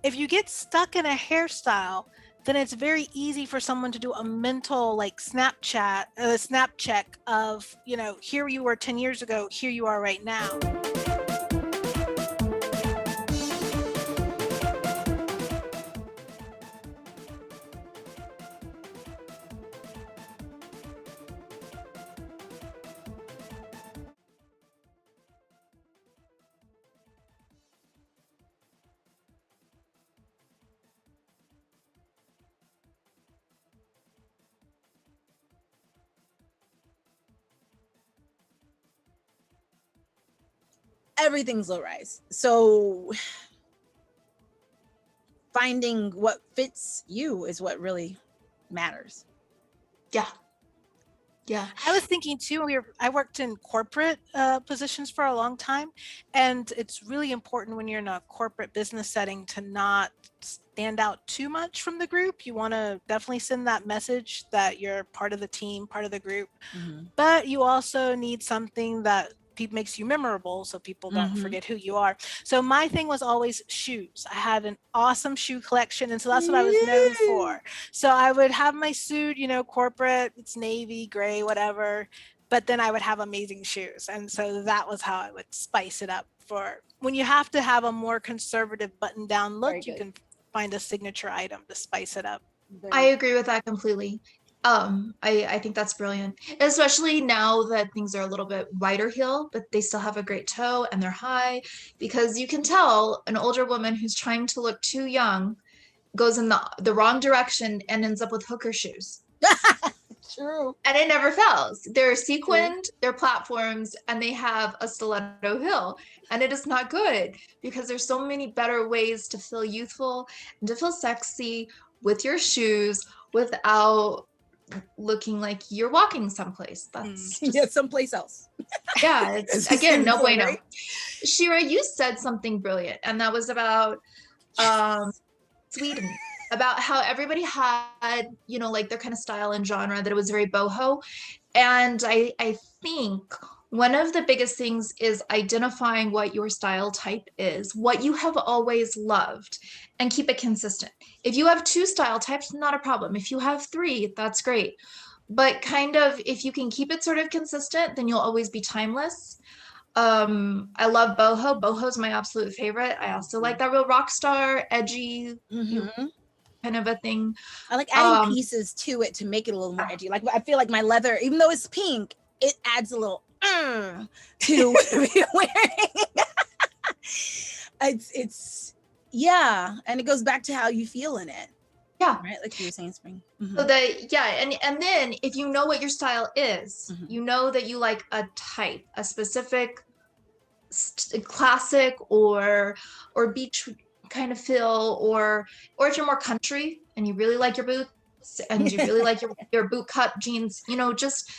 if you get stuck in a hairstyle, then it's very easy for someone to do a mental like snap check of, here you were 10 years ago, here you are right now. Everything's low rise. So finding what fits you is what really matters. Yeah. Yeah. I was thinking too, I worked in corporate positions for a long time, and it's really important when you're in a corporate business setting to not stand out too much from the group. You want to definitely send that message that you're part of the team, part of the group, but you also need something that makes you memorable so people don't forget who you are. So my thing was always shoes. I had an awesome shoe collection, and so that's what I was known for. So I would have my suit, corporate, it's navy, gray, whatever, but then I would have amazing shoes. And so that was how I would spice it up for when you have to have a more conservative button down look. You can find a signature item to spice it up. I agree with that completely. I think that's brilliant, especially now that things are a little bit wider heel, but they still have a great toe and they're high, because you can tell an older woman who's trying to look too young goes in the wrong direction and ends up with hooker shoes. True. And it never fails. They're sequined, they're platforms, and they have a stiletto heel. And it is not good, because there's so many better ways to feel youthful and to feel sexy with your shoes without looking like you're walking someplace. That's just someplace else. Yeah, it's again, no bueno. Right? Shira, you said something brilliant, and that was about Sweden, about how everybody had, like their kind of style and genre, that it was very boho. And I think one of the biggest things is identifying what your style type is, what you have always loved, and keep it consistent. If you have 2 style types, not a problem. If you have 3, that's great. But kind of, if you can keep it sort of consistent, then you'll always be timeless. I love boho. Boho's my absolute favorite. I also like that real rock star, edgy, kind of a thing. I like adding pieces to it to make it a little more edgy. Like, I feel like my leather, even though it's pink, it adds a little to whatever you're wearing. It's and it goes back to how you feel in it. Yeah, right, like you were saying, Spring. So and then if you know what your style is, you know that you like a type, a specific classic or beach kind of feel, or if you're more country and you really like your boots and you really like your boot cut jeans, just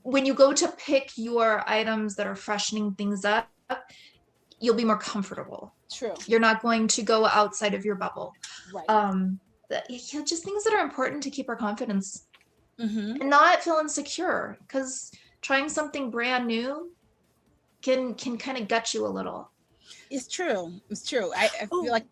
when you go to pick your items that are freshening things up, you'll be more comfortable. True. You're not going to go outside of your bubble. Right. Just things that are important to keep our confidence and not feel insecure, because trying something brand new can kind of gut you a little. It's true. I feel like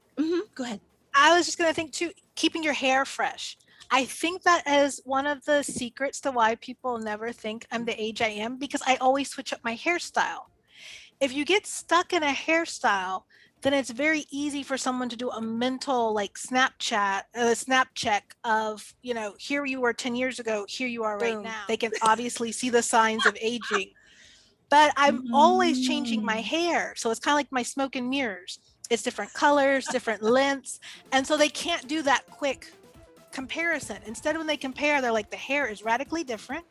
go ahead. I was just gonna think too, keeping your hair fresh. I think that is one of the secrets to why people never think I'm the age I am, because I always switch up my hairstyle. If you get stuck in a hairstyle, then it's very easy for someone to do a mental like snap check of, here you were 10 years ago, here you are right now. They can obviously see the signs of aging. But I'm always changing my hair. So it's kind of like my smoke and mirrors. It's different colors, different lengths. And so they can't do that quick comparison. Instead, when they compare, they're like, the hair is radically different,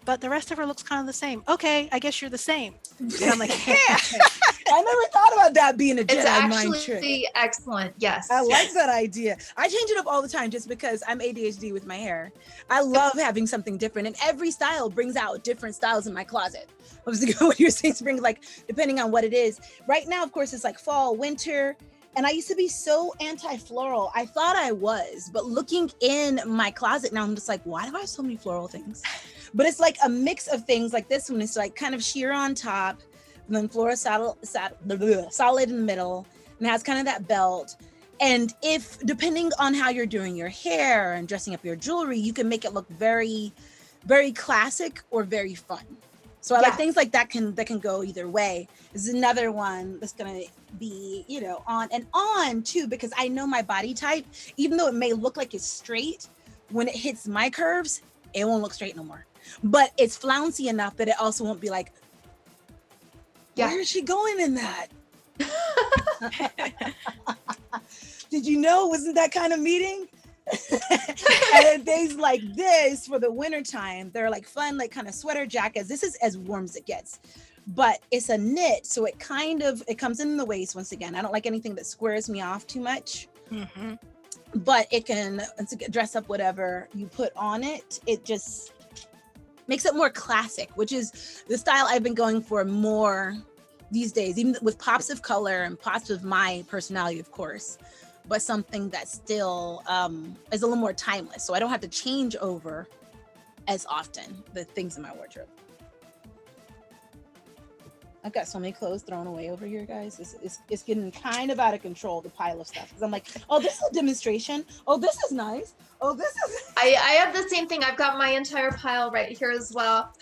but the rest of her looks kind of the same. Okay, I guess you're the same. And I'm like, yeah. I never thought about that being a Jedi mind trick. It's actually excellent. Yes. I like that idea. I change it up all the time just because I'm ADHD with my hair. I love having something different, and every style brings out different styles in my closet. I was thinking what you're saying, Spring, like depending on what it is. Right now, of course, it's like fall, winter. And I used to be so anti-floral. I thought I was, but looking in my closet now, I'm just like, why do I have so many floral things? But it's like a mix of things. Like this one, it's like kind of sheer on top, and then floral solid in the middle, and it has kind of that belt. And if, depending on how you're doing your hair and dressing up your jewelry, you can make it look very, very classic or very fun. So I like things like that can go either way. This is another one that's gonna be, you know, on and on too, because I know my body type, even though it may look like it's straight, when it hits my curves, it won't look straight no more. But it's flouncy enough that it also won't be like, where is she going in that? Did you know? Wasn't that kind of meeting? And things like this for the winter time, they're like fun, like kind of sweater jackets. This is as warm as it gets, but it's a knit, so it comes in the waist. Once again, I don't like anything that squares me off too much. Mm-hmm. But it can dress up whatever you put on it. It just makes it more classic, which is the style I've been going for more these days, even with pops of color and pops of my personality, of course, but something that still is a little more timeless. So I don't have to change over as often the things in my wardrobe. I've got so many clothes thrown away over here, guys. It's getting kind of out of control, the pile of stuff. Because I'm like, oh, this is a demonstration. Oh, this is nice. Oh, this is... I have the same thing. I've got my entire pile right here as well.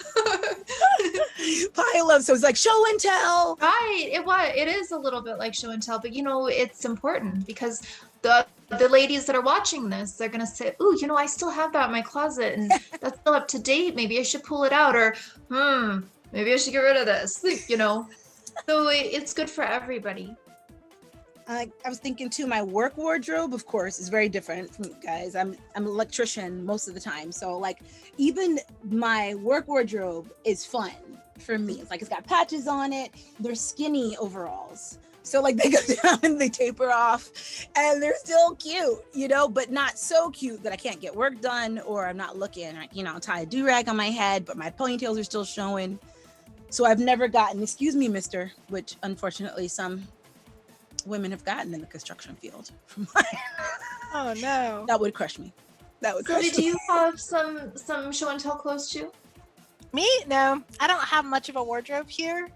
Pile of, so it's like show and tell. Right. It is a little bit like show and tell, but you know, it's important because the ladies that are watching this, they're going to say, ooh, you know, I still have that in my closet and that's still up to date. Maybe I should pull it out, or, maybe I should get rid of this, you know? So it's good for everybody. I was thinking too, my work wardrobe, of course, is very different from you guys. I'm an electrician most of the time. So like even my work wardrobe is fun for me. It's like, it's got patches on it. They're skinny overalls. So like they go down and they taper off and they're still cute, you know, but not so cute that I can't get work done or I'm not looking, you know, tie a do-rag on my head, but my ponytails are still showing. So I've never gotten, excuse me, mister, which unfortunately some women have gotten in the construction field. Oh no. That would crush me. That would crush me. Do you have some show and tell clothes too? Me? No, I don't have much of a wardrobe here.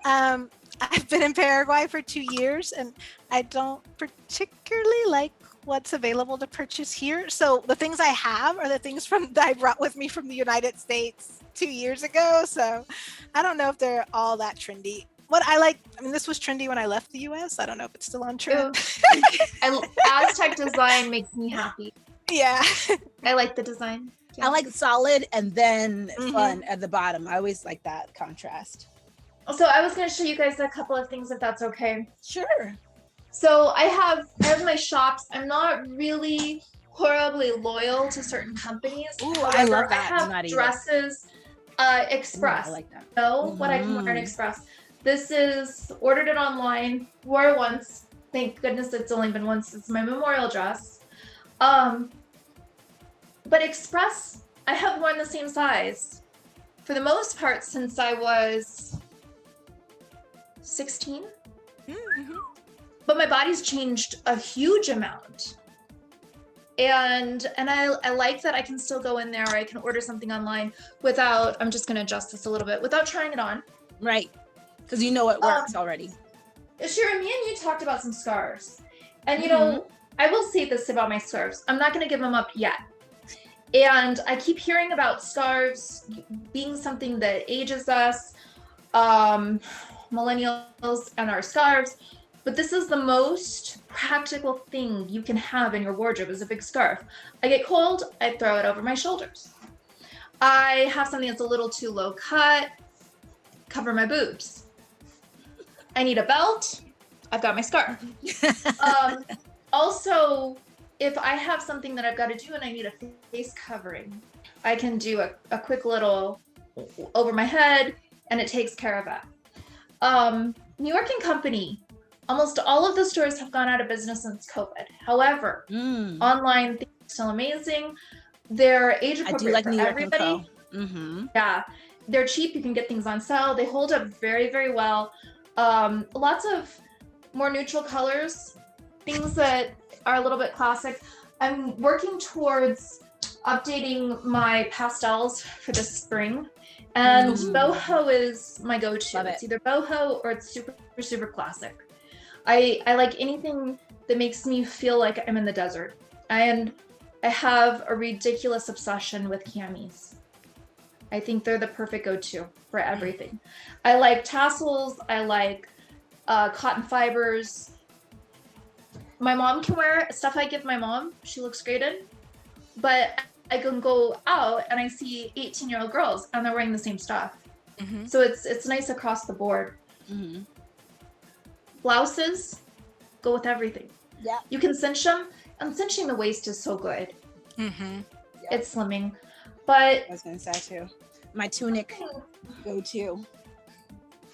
I've been in Paraguay for 2 years and I don't particularly like what's available to purchase here. So the things I have are the things that I brought with me from the United States 2 years ago. So I don't know if they're all that trendy. What I like, I mean, this was trendy when I left the US. I don't know if it's still on trend. Aztec design makes me happy. Yeah. I like the design. Yeah. I like solid and then fun at the bottom. I always like that contrast. So I was going to show you guys a couple of things if that's okay. Sure. So I have my shops. I'm not really horribly loyal to certain companies. Ooh, I love that. I have dresses, Express. Ooh, I like that. What I can wear in Express. This is, ordered it online, wore it once. Thank goodness it's only been once. It's my memorial dress. But Express, I have worn the same size for the most part since I was 16. Mm-hmm. But my body's changed a huge amount. And I like that I can still go in there, or I can order something online without, I'm just going to adjust this a little bit, without trying it on. Right. Because you know it works already. Shira, me and you talked about some scarves. And, you know, I will say this about my scarves. I'm not going to give them up yet. And I keep hearing about scarves being something that ages us, millennials and our scarves. But this is the most practical thing you can have in your wardrobe, is a big scarf. I get cold, I throw it over my shoulders. I have something that's a little too low cut, cover my boobs. I need a belt, I've got my scarf. Also, if I have something that I've got to do and I need a face covering, I can do a quick little over my head and it takes care of that. New York & Company, almost all of the stores have gone out of business since COVID. However, online things are still amazing. They're age appropriate for everybody. Yeah, they're cheap. You can get things on sale. They hold up very, very well. Lots of more neutral colors, things that are a little bit classic. I'm working towards updating my pastels for this spring. And boho is my go-to. It's either boho or it's super, super classic. I like anything that makes me feel like I'm in the desert. And I have a ridiculous obsession with camis. I think they're the perfect go-to for everything. I like tassels. I like cotton fibers. My mom can wear stuff I give my mom. She looks great in. But I can go out and I see 18-year-old girls and they're wearing the same stuff. Mm-hmm. So it's nice across the board. Mm-hmm. Blouses go with everything. Yeah. You can cinch them, and cinching the waist is so good. Mm-hmm. Yeah. It's slimming. But I was gonna say too. My tunic go-to.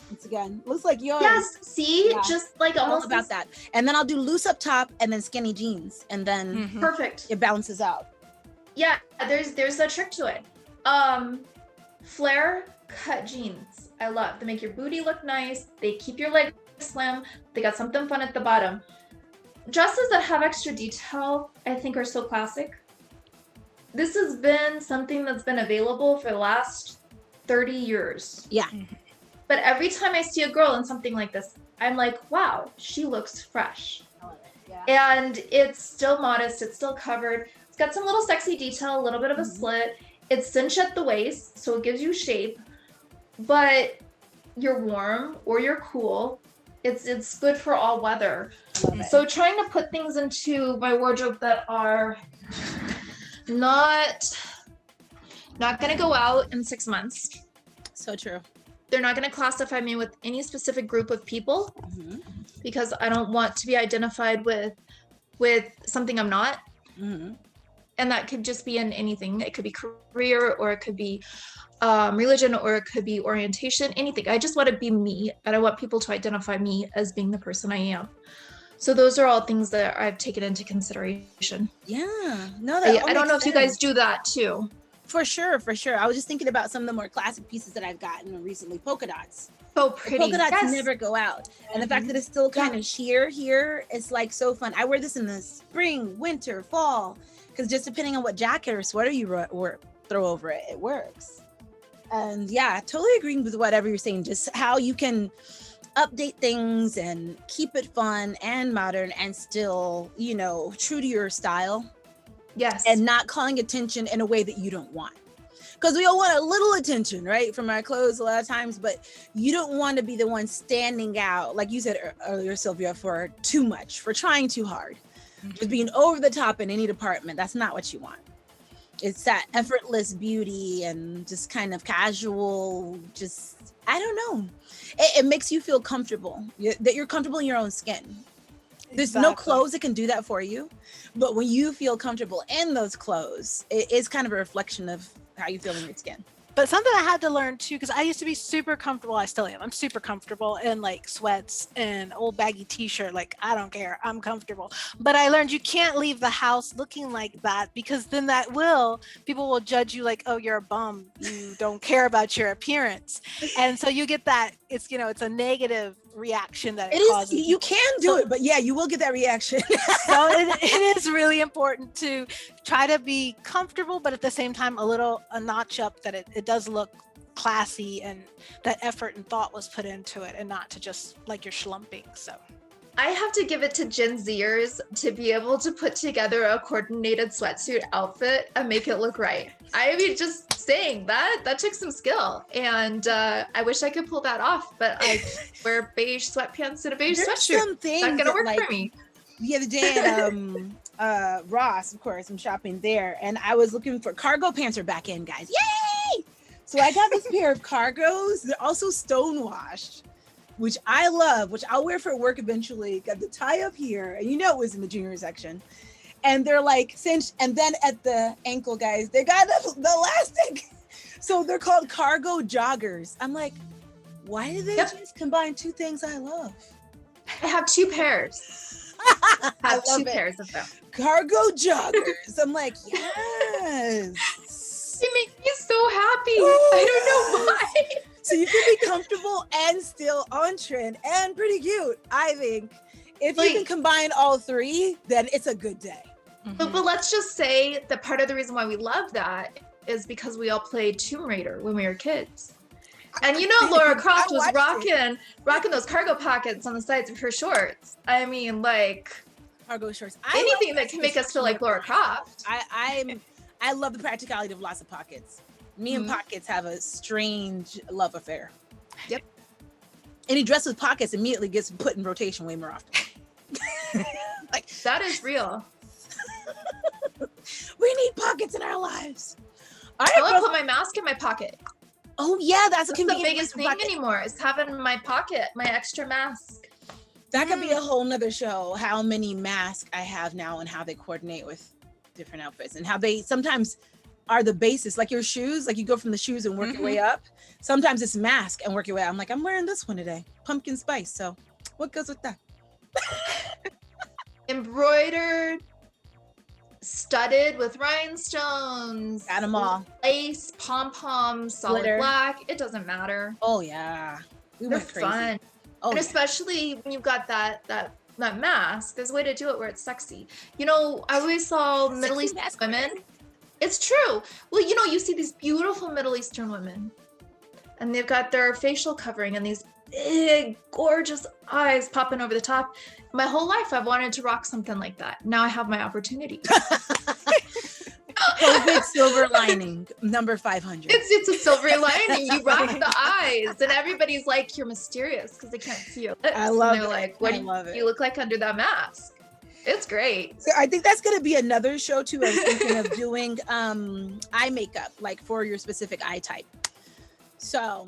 Once again, looks like yours. yes, see, Yeah. just like All almost about that. And then I'll do loose up top and then skinny jeans, and then Mm-hmm. perfect. it balances out. Yeah, there's a trick to it. Flare cut jeans. I love. They make your booty look nice. They keep your legs slim. They got something fun at the bottom. Dresses that have extra detail, I think, are so classic. This has been something that's been available for the last 30 years. Yeah. But every time I see a girl in something like this, I'm like, wow, she looks fresh. Yeah. And it's still modest, it's still covered. It's got some little sexy detail, a little bit of a slit. It's cinched at the waist, so it gives you shape. But you're warm or you're cool. It's good for all weather. I love it. So trying to put things into my wardrobe that are not gonna go out in 6 months. So true. They're not gonna classify me with any specific group of people Mm-hmm. because I don't want to be identified with something I'm not. Mm-hmm. And that could just be in anything. It could be career, or it could be religion, or it could be orientation, anything. I just want to be me, and I want people to identify me as being the person I am. So those are all things that I've taken into consideration. Yeah. No, that I don't know if you guys do that too. For sure, for sure. I was just thinking about some of the more classic pieces that I've gotten recently. Polka dots. So The pretty. polka dots Yes. never go out, and the fact that it's still kind of sheer here, it's like so fun. I wear this in the spring, winter, fall, because just depending on what jacket or sweater you throw over it, it works. And yeah, totally agreeing with whatever you're saying. Just how you can update things and keep it fun and modern, and still, you know, true to your style, Yes. and not calling attention in a way that you don't want. Because we all want a little attention, right, from our clothes a lot of times, but you don't want to be the one standing out, like you said earlier, Sylvia, for too much, for trying too hard, just being over the top in any department. That's not what you want. It's that effortless beauty and just kind of casual, just, I don't know. It makes you feel comfortable, that you're comfortable in your own skin. There's no Exactly. clothes that can do that for you, but when you feel comfortable in those clothes, it is kind of a reflection of how you feel in your skin. But something I had to learn too, because I used to be super comfortable. I still am. I'm super comfortable in like sweats and old baggy t-shirt. Like, I don't care. I'm comfortable. But I learned you can't leave the house looking like that, because then people will judge you like, oh, you're a bum. You don't care about your appearance. And so you get that, it's a negative reaction that it causes. You can do it, but yeah, you will get that reaction. So it is really important to try to be comfortable, but at the same time, a notch up, that it does look classy and that effort and thought was put into it, and not to just like you're schlumping. So I have to give it to Gen Zers to be able to put together a coordinated sweatsuit outfit and make it look right. I mean, just saying that took some skill, and I wish I could pull that off, but I wear beige sweatpants and a beige There's sweatshirt. some things Not gonna that, work like, for me. The other day at Ross, of course, I'm shopping there, and I was looking for cargo pants are back in, guys. Yay! So I got this pair of cargos. They're also stonewashed, which I love, which I'll wear for work eventually. Got the tie up here, and it was in the junior section. And they're like cinched, and then at the ankle, guys, they got the elastic. So they're called cargo joggers. I'm like, why did they just combine two things I love? I have 2 pairs. I I have love 2 it. pairs of them. Cargo joggers. I'm like, yes. They make me so happy. I don't know why. So you can be comfortable and still on trend and pretty cute, I think. If you can combine all three, then it's a good day. But let's just say that part of the reason why we love that is because we all played Tomb Raider when we were kids. And Laura Croft was rocking those cargo pockets on the sides of her shorts. I mean, like, Cargo shorts. Anything that can make us feel like Laura Croft. I love the practicality of lots of pockets. Me and pockets have a strange love affair. Yep. Any dress with pockets immediately gets put in rotation way more often. Like that is real. We need pockets in our lives. I want to put my mask in my pocket. Oh yeah, that's the biggest thing anymore is having my pocket, my extra mask. That could be a whole nother show, how many masks I have now and how they coordinate with different outfits and how they sometimes are the basis, like your shoes, like you go from the shoes and work your way up. Sometimes it's mask and work your way out. I'm like, I'm wearing this one today, pumpkin spice. So what goes with that? Embroidered, studded with rhinestones, got them all, lace, pom-poms, solid glitter. Black, it doesn't matter. Oh yeah, they're fun. And especially when you've got that mask, there's a way to do it where it's sexy. You know, I always saw Middle Eastern women. It's true. Well, you know, you see these beautiful Middle Eastern women and they've got their facial covering and these big, gorgeous eyes popping over the top. My whole life, I've wanted to rock something like that. Now I have my opportunity. COVID silver lining, number 500. It's a silver lining. You rock the eyes, and everybody's like, "You're mysterious" because they can't see your lips. I love and they're it. like, "What do you look like under that mask?" It's great. So I think that's going to be another show too. I was thinking of doing eye makeup, like for your specific eye type. So.